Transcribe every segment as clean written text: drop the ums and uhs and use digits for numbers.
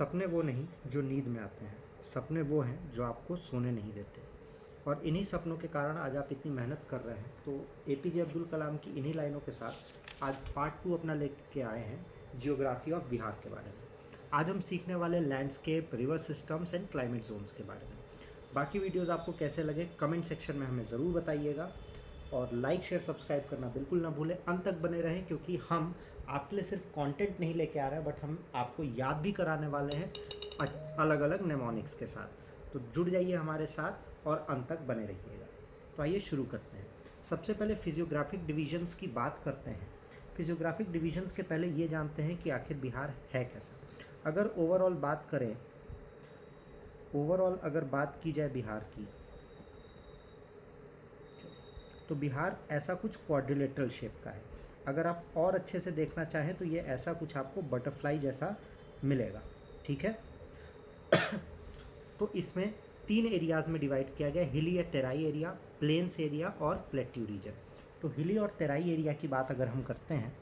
सपने वो नहीं जो नींद में आते हैं, सपने वो हैं जो आपको सोने नहीं देते। और इन्हीं सपनों के कारण आज आप इतनी मेहनत कर रहे हैं। तो एपीजे अब्दुल कलाम की इन्हीं लाइनों के साथ आज पार्ट 2 अपना लेके आए हैं जियोग्राफी ऑफ बिहार के बारे में। आज हम सीखने वाले landscape, river systems and climate zones के बारे में। बाकी वीडियोज़ आपको कैसे लगे कमेंट सेक्शन में हमें ज़रूर बताइएगा, और लाइक शेयर सब्सक्राइब करना बिल्कुल ना भूलें। अंत तक बने रहें, क्योंकि हम आपके लिए सिर्फ कंटेंट नहीं लेके आ रहे हैं, बट हम आपको याद भी कराने वाले हैं अलग अलग नेमोनिक्स के साथ। तो जुड़ जाइए हमारे साथ और अंत तक बने रहिएगा। तो आइए शुरू करते हैं। सबसे पहले फिजियोग्राफिक डिविजन्स की बात करते हैं। फिजियोग्राफिक डिविजन्स के पहले ये जानते हैं कि आखिर बिहार है कैसा। अगर ओवरऑल बात की जाए बिहार की, तो बिहार ऐसा कुछ क्वाड्रिलेटरल शेप का है। अगर आप और अच्छे से देखना चाहें तो ये ऐसा कुछ आपको बटरफ्लाई जैसा मिलेगा, ठीक है। तो इसमें 3 एरियाज़ में डिवाइड किया गया, हिली या टेराई एरिया, प्लेन्स एरिया और प्लेट्यू रीजन। तो हिली और टेराई एरिया की बात अगर हम करते हैं,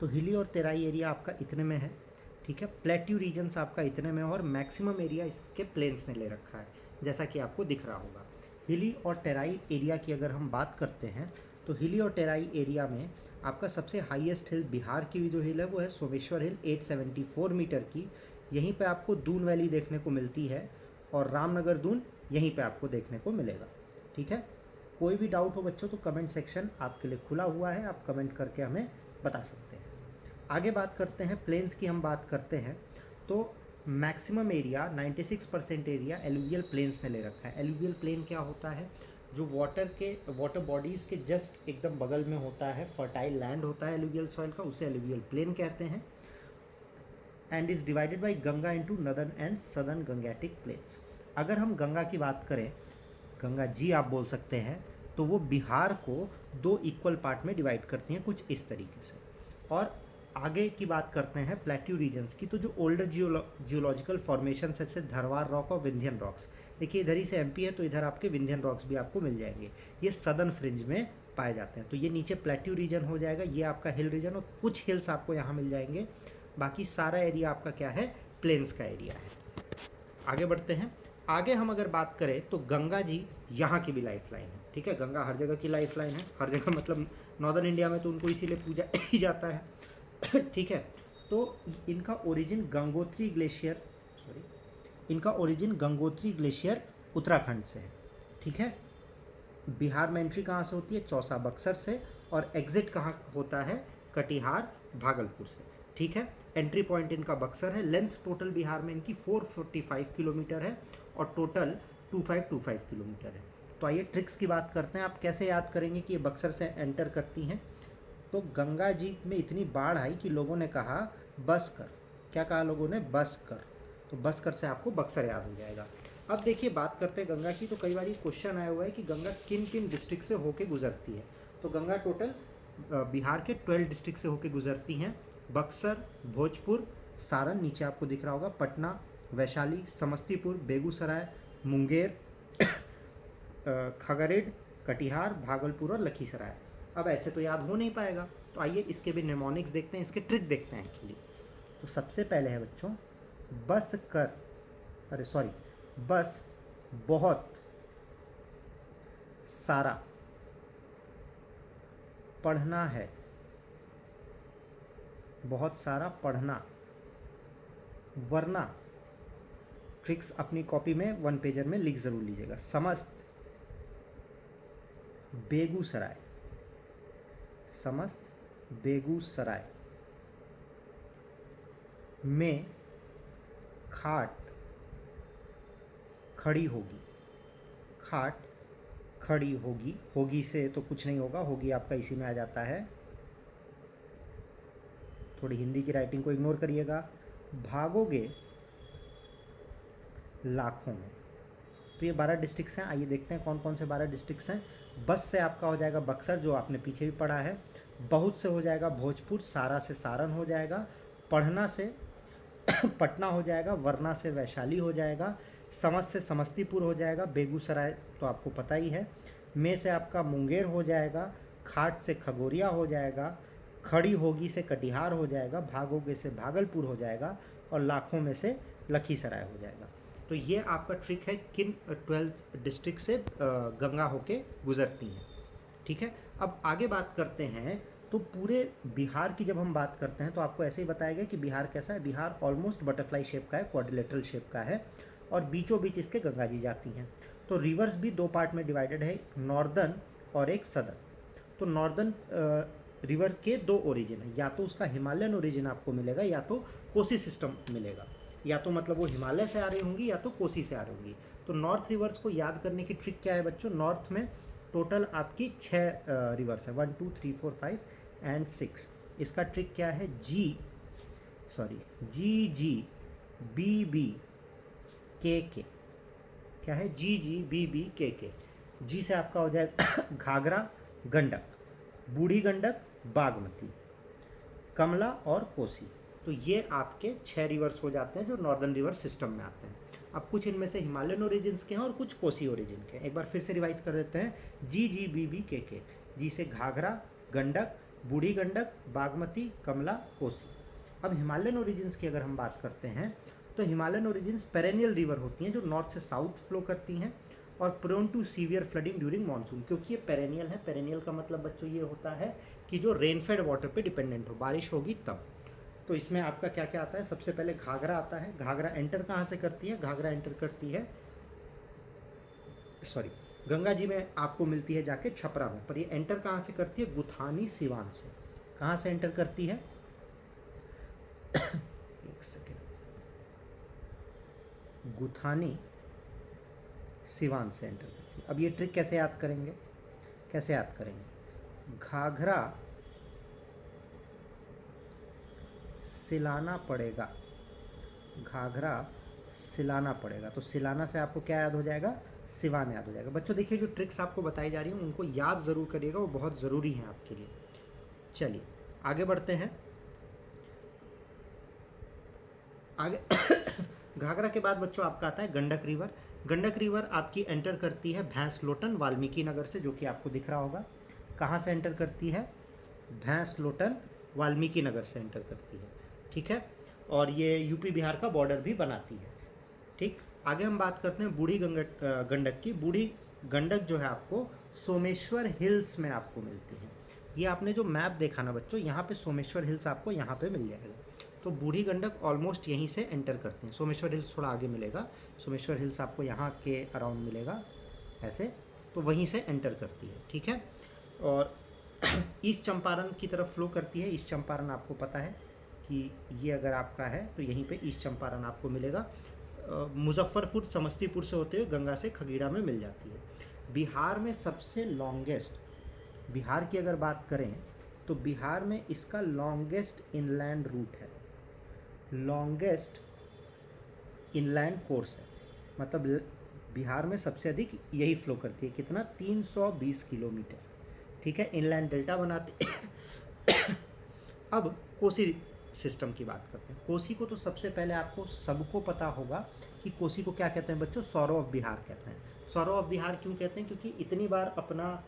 तो हिली और टेराई एरिया आपका इतने में है, ठीक है। प्लेट्यू रीजन्स आपका इतने में, और मैक्सिमम एरिया इसके प्लेन्स ने ले रखा है, जैसा कि आपको दिख रहा होगा। हिली और टेराई एरिया की अगर हम बात करते हैं, तो हिली और टेराई एरिया में आपका सबसे हाईएस्ट हिल बिहार की जो हिल है वो है सोमेश्वर हिल, 874 मीटर की। यहीं पे आपको दून वैली देखने को मिलती है, और रामनगर दून यहीं पे आपको देखने को मिलेगा, ठीक है। कोई भी डाउट हो बच्चों तो कमेंट सेक्शन आपके लिए खुला हुआ है, आप कमेंट करके हमें बता सकते हैं। आगे बात करते हैं प्लेन्स की। हम बात करते हैं तो maximum area 96% area alluvial plains ने ले रखा है। एलुवियल प्लेन क्या होता है? जो वाटर बॉडीज़ के जस्ट एकदम बगल में होता है, फर्टाइल लैंड होता है एलुवियल सॉइल का, उसे एलुवियल प्लेन कहते हैं। And is divided by Ganga into northern and southern Gangetic plains. अगर हम गंगा की बात करें, गंगा जी आप बोल सकते हैं, तो वो बिहार को 2 इक्वल पार्ट में डिवाइड करती हैं कुछ इस तरीके से। और आगे की बात करते हैं प्लेट्यू रीजन्स की, तो जो ओल्डर जियोलॉजिकल फॉर्मेशन है, जैसे धरवार रॉक और विंध्यन रॉक्स। देखिए इधर ही से एमपी है, तो इधर आपके विंध्यन रॉक्स भी आपको मिल जाएंगे, ये सदर्न फ्रिंज में पाए जाते हैं। तो ये नीचे प्लेट्यू रीजन हो जाएगा, ये आपका हिल रीजन, और कुछ हिल्स आपको यहाँ मिल जाएंगे। बाकी सारा एरिया आपका क्या है? प्लेन्स का एरिया है। आगे बढ़ते हैं। आगे हम अगर बात करें तो गंगा जी यहाँ की भी लाइफ लाइन है, ठीक है। गंगा हर जगह की लाइफ लाइन है, हर जगह मतलब नॉर्दर्न इंडिया में तो उनको इसीलिए पूजा ही जाता है, ठीक है। तो इनका ओरिजिन गंगोत्री ग्लेशियर उत्तराखंड से है, ठीक है। बिहार में एंट्री कहाँ से होती है? चौसा बक्सर से, और एग्जिट कहाँ होता है? कटिहार भागलपुर से, ठीक है। एंट्री पॉइंट इनका बक्सर है। लेंथ टोटल बिहार में इनकी 445 किलोमीटर है, और टोटल 2525 किलोमीटर है। तो आइए ट्रिक्स की बात करते हैं। आप कैसे याद करेंगे कि ये बक्सर से एंटर करती हैं? तो गंगा जी में इतनी बाढ़ आई कि लोगों ने कहा बस कर। क्या कहा लोगों ने? बस कर। तो बस कर से आपको बक्सर याद हो जाएगा। अब देखिए बात करते हैं गंगा की, तो कई बार ये क्वेश्चन आया हुआ है कि गंगा किन किन डिस्ट्रिक्ट से होके गुजरती है। तो गंगा टोटल बिहार के 12 डिस्ट्रिक्ट से होके गुजरती हैं। बक्सर, भोजपुर, सारण नीचे आपको दिख रहा होगा, पटना, वैशाली, समस्तीपुर, बेगूसराय, मुंगेर, खगरेड, कटिहार, भागलपुर और लखीसराय। अब ऐसे तो याद हो नहीं पाएगा, तो आइए इसके भी नेमोनिक्स देखते हैं, इसके ट्रिक देखते हैं एक्चुअली। तो सबसे पहले है बच्चों बस बहुत सारा पढ़ना है, बहुत सारा पढ़ना, वरना ट्रिक्स अपनी कॉपी में 1 पेजर में लिख ज़रूर लीजिएगा। समस्त बेगूसराय में खाट खड़ी होगी। होगी से तो कुछ नहीं होगा, होगी आपका इसी में आ जाता है। थोड़ी हिंदी की राइटिंग को इग्नोर करिएगा। भागोगे लाखों में। तो ये 12 डिस्ट्रिक्ट्स हैं। आइए देखते हैं कौन कौन से 12 डिस्ट्रिक्ट्स हैं। बस से आपका हो जाएगा बक्सर, जो आपने पीछे भी पढ़ा है। बहुत से हो जाएगा भोजपुर, सारा से सारण हो जाएगा, पढ़ना से पटना हो जाएगा, वरना से वैशाली हो जाएगा, समझ से समस्तीपुर हो जाएगा, बेगूसराय तो आपको पता ही है, में से आपका मुंगेर हो जाएगा, खाट से खगोरिया हो जाएगा, खड़ी होगी से कटिहार हो जाएगा, भागोगे से भागलपुर हो जाएगा और लाखों में से लखीसराय हो जाएगा। तो ये आपका ट्रिक है किन 12 डिस्ट्रिक्ट से गंगा होके गुजरती हैं। ठीक है, अब आगे बात करते हैं। तो पूरे बिहार की जब हम बात करते हैं तो आपको ऐसे ही बताया गया कि बिहार कैसा है। बिहार ऑलमोस्ट बटरफ्लाई शेप का है, क्वाड्रिलेटरल शेप का है और बीचों बीच इसके गंगा जी जाती हैं। तो रिवर्स भी दो पार्ट में डिवाइडेड है, नॉर्दर्न और एक सदर्न। तो नॉर्दर्न रिवर के दो ओरिजिन है, या तो उसका हिमालयन ओरिजिन आपको मिलेगा या तो कोसी सिस्टम मिलेगा। या तो मतलब वो हिमालय से आ रही होंगी या तो कोसी से आ रही होंगी। तो नॉर्थ रिवर्स को याद करने की ट्रिक क्या है बच्चों, नॉर्थ में टोटल आपकी 6 रिवर्स है, 1 2 3 4 5 एंड 6। इसका ट्रिक क्या है, जी बी बी के, क्या है, GGBBKK। जी से आपका हो जाएगा घाघरा, गंडक, बूढ़ी गंडक, बागमती, कमला और कोसी। तो ये आपके 6 रिवर्स हो जाते हैं जो नॉर्दर्न रिवर सिस्टम में आते हैं। अब कुछ इनमें से हिमालयन ओरिजिन्स के हैं और कुछ कोसी ओरिजिन के हैं। एक बार फिर से रिवाइज कर देते हैं, GGBBKK। जी से घाघरा, गंडक, बूढ़ी गंडक, बागमती, कमला, कोसी। अब हिमालयन ओरिजिन्स की अगर हम बात करते हैं तो हिमालयन ओरिजिन्स पेरेनियल रिवर होती हैं जो नॉर्थ से साउथ फ्लो करती हैं और prone to severe flooding during monsoon. क्योंकि ये पेरेनियल है, पेरेनियल का मतलब बच्चों ये होता है कि जो रेनफेड वाटर पे डिपेंडेंट हो, बारिश होगी तब। तो इसमें आपका क्या क्या आता है, सबसे पहले घाघरा आता है। घाघरा एंटर कहाँ से करती है, घाघरा एंटर करती है गंगा जी में आपको मिलती है जाके छपरा में, पर ये एंटर कहाँ से करती है, गुथानी सिवान से। कहाँ से एंटर करती है एक सेकेंड, गुथानी सिवान से एंटर करती है। अब ये ट्रिक कैसे याद करेंगे, घाघरा सिलाना पड़ेगा, तो सिलाना से आपको क्या याद हो जाएगा, सिवान याद हो जाएगा। बच्चों देखिए, जो ट्रिक्स आपको बताई जा रही हैं उनको याद ज़रूर करिएगा, वो बहुत ज़रूरी हैं आपके लिए। चलिए आगे बढ़ते हैं। आगे घाघरा के बाद बच्चों आपका आता है गंडक रिवर। गंडक रिवर आपकी एंटर करती है भैंसलोटन वाल्मीकि नगर से, जो कि आपको दिख रहा होगा। कहाँ से एंटर करती है, भैंसलोटन वाल्मीकि नगर से एंटर करती है। ठीक है, और ये यूपी बिहार का बॉर्डर भी बनाती है। ठीक, आगे हम बात करते हैं बूढ़ी गंडक की। बूढ़ी गंडक जो है आपको सोमेश्वर हिल्स में आपको मिलती है। ये आपने जो मैप देखा ना बच्चों, यहाँ पे सोमेश्वर हिल्स आपको यहाँ पे मिल जाएगा। तो बूढ़ी गंडक ऑलमोस्ट यहीं से एंटर करते हैं। सोमेश्वर हिल्स थोड़ा आगे मिलेगा, सोमेश्वर हिल्स आपको यहाँ के अराउंड मिलेगा ऐसे, तो वहीं से एंटर करती है। ठीक है, और ईस्ट चंपारण की तरफ फ्लो करती है। ईस्ट चंपारण आपको पता है कि ये अगर आपका है तो यहीं पे ईस्ट चंपारण आपको मिलेगा। मुजफ्फरपुर समस्तीपुर से होते हुए गंगा से खगीड़ा में मिल जाती है। बिहार में सबसे लॉन्गेस्ट, बिहार की अगर बात करें तो बिहार में इसका लॉन्गेस्ट इनलैंड रूट है, लॉन्गेस्ट इनलैंड कोर्स है। मतलब बिहार में सबसे अधिक यही फ्लो करती है। कितना, 320 किलोमीटर। ठीक है, इनलैंड डेल्टा बनाती अब कोसी सिस्टम की बात करते हैं। कोसी को तो सबसे पहले आपको सबको पता होगा कि कोसी को क्या कहते हैं बच्चों, सौरो ऑफ बिहार कहते हैं। सौरो ऑफ बिहार क्यों कहते हैं, क्योंकि इतनी बार अपना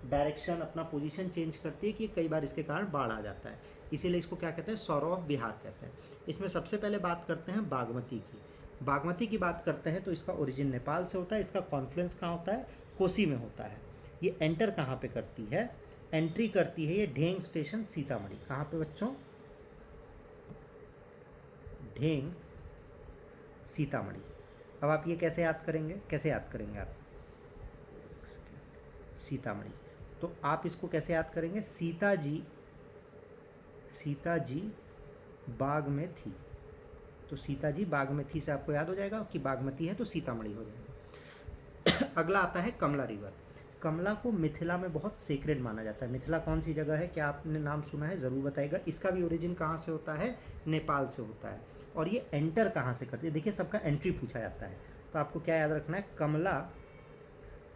डायरेक्शन, अपना पोजीशन चेंज करती है कि कई बार इसके कारण बाढ़ आ जाता है, इसीलिए इसको क्या कहते हैं, सौरो ऑफ बिहार कहते हैं। इसमें सबसे पहले बात करते हैं बागमती की। बागमती की बात करते हैं तो इसका ओरिजिन नेपाल से होता है। इसका कॉन्फ्लुएंस कहाँ होता है, कोसी में होता है। ये एंटर कहाँ पे करती है, एंट्री करती है ये ढेंग स्टेशन सीतामढ़ी। कहाँ पे बच्चों, ढेंग सीतामढ़ी। अब आप ये कैसे याद करेंगे, आप सीतामढ़ी, तो आप इसको कैसे याद करेंगे, सीता जी बाग में थी। तो सीता जी बाग में थी से आपको याद हो जाएगा कि बागमती है तो सीतामढ़ी हो जाएगा। अगला आता है कमला रिवर। कमला को मिथिला में बहुत सेक्रेड माना जाता है। मिथिला कौन सी जगह है, क्या आपने नाम सुना है, ज़रूर बताइएगा। इसका भी ओरिजिन कहाँ से होता है, नेपाल से होता है। और ये एंटर कहाँ से करती है, देखिए सबका एंट्री पूछा जाता है, तो आपको क्या याद रखना है, कमला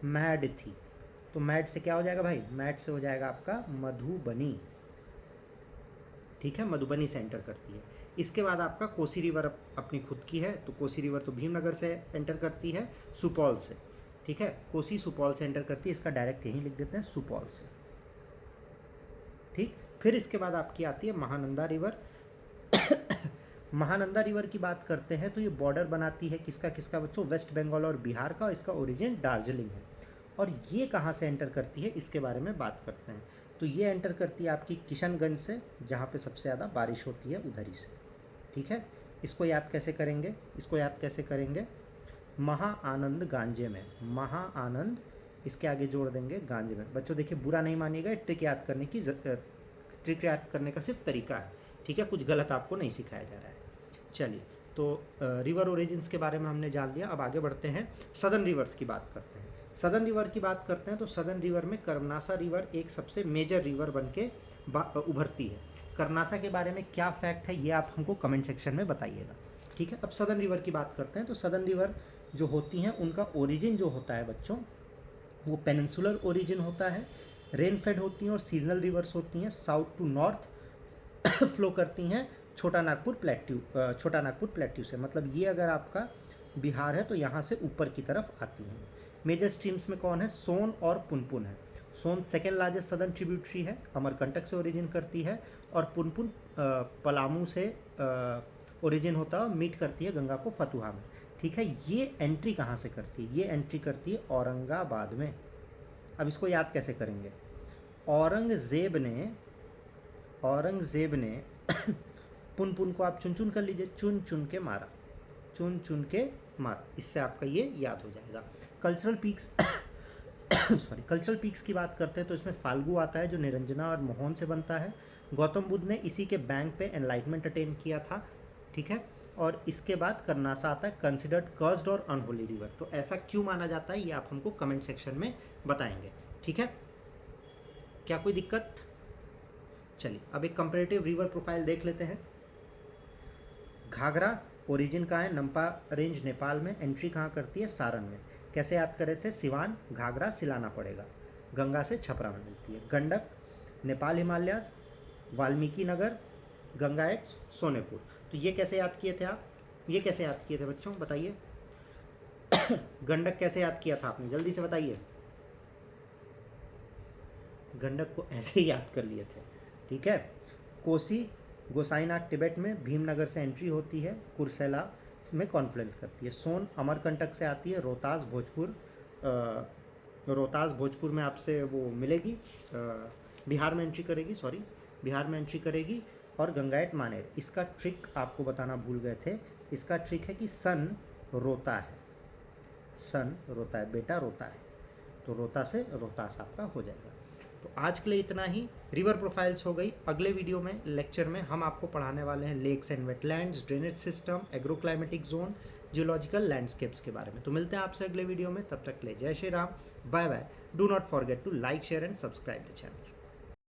मैड थी। तो मैड से क्या हो जाएगा भाई, मैड से हो जाएगा आपका मधुबनी। ठीक है, मधुबनी से एंटर करती है। इसके बाद आपका कोसी रिवर अपनी खुद की है, तो कोसी रिवर तो भीमनगर से एंटर करती है, सुपौल से। ठीक है, कोसी सुपौल से एंटर करती है, इसका डायरेक्ट यहीं लिख देते हैं सुपौल से। ठीक, फिर इसके बाद आपकी आती है महानंदा रिवर। महानंदा रिवर की बात करते हैं तो ये बॉर्डर बनाती है किसका किसका बच्चों, वेस्ट बंगाल और बिहार का, और इसका ओरिजिन दार्जिलिंग है। और ये कहाँ से एंटर करती है इसके बारे में बात करते हैं। तो ये एंटर करती है आपकी किशनगंज से, जहाँ पे सबसे ज़्यादा बारिश होती है उधर ही से, ठीक है। इसको याद कैसे करेंगे, इसको याद कैसे करेंगे, महाआनंद गांजे में, महाआनंद इसके आगे जोड़ देंगे गांजे में। बच्चों देखिए बुरा नहीं मानिएगा, ट्रिक याद करने की ट्रिक याद करने का सिर्फ तरीका है, ठीक है, कुछ गलत आपको नहीं सिखाया जा रहा है। चलिए, तो रिवर ओरिजिन्स के बारे में हमने जान लिया। अब आगे बढ़ते हैं, सदर्न रिवर्स की बात करते हैं। सदर्न रिवर की बात करते हैं तो सदर्न रिवर में कर्मनासा रिवर एक सबसे मेजर रिवर बन के उभरती है। कर्मनासा के बारे में क्या फैक्ट है ये आप हमको कमेंट सेक्शन में बताइएगा, ठीक है। अब सदर्न रिवर की बात करते हैं तो सदर्न रिवर जो होती हैं उनका ओरिजिन जो होता है बच्चों, वो पेनिनसुलर ओरिजिन होता है, रेन फेड होती हैं और सीजनल रिवर्स होती हैं, साउथ टू नॉर्थ फ्लो करती हैं छोटा नागपुर प्लेट्यू से। मतलब ये अगर आपका बिहार है तो यहाँ से ऊपर की तरफ आती हैं। मेजर स्ट्रीम्स में कौन है, सोन और पुनपुन है। सोन सेकेंड लार्जेस्ट सदर्न ट्रिब्यूटरी है, अमरकंटक से ओरिजिन करती है, और पुनपुन पलामू से ओरिजिन होता है और मीट करती है गंगा को फतुहा में, ठीक है। ये एंट्री कहाँ से करती है, ये एंट्री करती है औरंगाबाद में। अब इसको याद कैसे करेंगे, औरंगजेब ने पुनपुन को आप चुन चुन कर लीजिए, चुन चुन के मारा, चुन चुन के मारा, इससे आपका ये याद हो जाएगा। कल्चरल पीक्स कल्चरल पीक्स की बात करते हैं तो इसमें फाल्गु आता है जो निरंजना और मोहन से बनता है। गौतम बुद्ध ने इसी के बैंक पे एनलाइटमेंट अटेन किया था, ठीक है। और इसके बाद कर्नासा आता है, कंसिडर्ड कर्स्ड और अनहोली रिवर। तो ऐसा क्यों माना जाता है ये आप हमको कमेंट सेक्शन में बताएंगे, ठीक है। क्या कोई दिक्कत? चलिए अब एक कंपैरेटिव रिवर प्रोफाइल देख लेते हैं। घाघरा ओरिजिन का है नम्पा रेंज नेपाल में, एंट्री कहाँ करती है, सारण में। कैसे याद करे थे, सिवान घाघरा सिलाना पड़ेगा, गंगा से छपरा में मिलती है। गंडक नेपाल हिमालयाज, वाल्मीकि नगर, गंगा एट्स सोनेपुर। तो ये कैसे याद किए थे आप, ये कैसे याद किए थे बच्चों बताइए। गंडक कैसे याद किया था आपने, जल्दी से बताइए। गंडक को ऐसे ही याद कर लिए थे, ठीक है। कोसी गोसाईनाथ तिब्बत में, भीमनगर से एंट्री होती है, कुर्सेला में कॉन्फ्लुएंस करती है। सोन अमरकंटक से आती है, रोहतास भोजपुर में आपसे वो मिलेगी, बिहार में एंट्री करेगी, बिहार में एंट्री करेगी। और गंगाएट मानेर, इसका ट्रिक आपको बताना भूल गए थे, इसका ट्रिक है कि सन रोता है, बेटा रोता है, तो रोता से रोहतास आपका हो जाएगा। तो आज के लिए इतना ही, रिवर प्रोफाइल्स हो गई। अगले वीडियो में लेक्चर में हम आपको पढ़ाने वाले हैं lakes and wetlands, drainage system, agroclimatic zone, geological landscapes के बारे में। तो मिलते हैं आपसे अगले वीडियो में, तब तक ले जय Shri Ram, bye bye. Do not forget to like, share and subscribe the channel.